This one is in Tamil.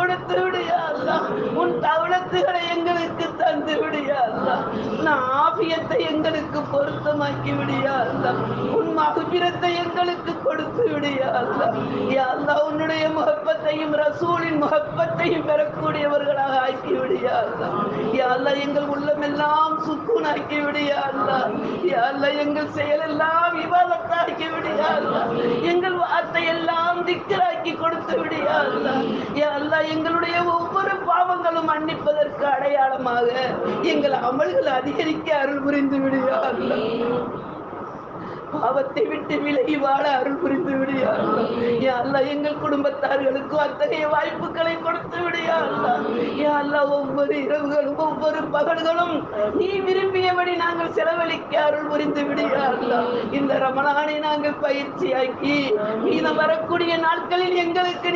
கொடுத்து விடியா அல்லாஹ். உன் தவளத்துகளை எங்களுக்கு தந்து விடியா அல்லாஹ். ஆபியத்தை எங்களுக்கு பொருத்தமாக்கி விடியா அல்லாஹ். உன் மகபிரத்தை எங்களுக்கு கொடுத்து விடியா அல்லாஹ். யா அல்லாஹ், உன்னுடைய முகப்பத்தையும் ரசூலின் முகப்பத்தையும் பெறக்கூடியவர்களாக ஆக்கி விடியா அல்லாஹ். யா அல்லாஹ், எங்கள் உள்ளமெல்லாம் சுக்கூனாக்கி விடியா அல்லாஹ். யா அல்லாஹ், எங்கள் செயலெல்லாம் இபாதத்தாக்கி விடியா அல்லாஹ். எங்கள் வார்த்தை எல்லாம் திக்ராக்கி கொடுத்து விடியா அல்லாஹ். யா அல்லாஹ், எங்களுடைய ஒவ்வொரு பாவங்களும் மன்னிப்பதற்கு அடையாளமாக எங்கள் அமல்கள் அதிகரிக்க அருள் புரிந்து விடியா அல்லாஹ். பாவத்தை விட்டு விலகி வாழ அருள் புரிந்து விடியா அல்லாஹ். யா அல்லாஹ், எங்கள் குடும்பத்தார்களுக்கு அத்தகைய வாய்ப்புகளை கொடுத்து விடியா அல்லாஹ். யா அல்லாஹ், ஒவ்வொரு இரவுகளும் ஒவ்வொரு பகல்களும் நீ விரும்பியபடி நாங்கள் செலவழிக்க அருள் புரிந்து விடியா அல்லாஹ். இந்த ரமலானை நாங்கள் பயிற்சியாக்கி மீதம் வரக்கூடிய நாட்களில் எங்களுக்கு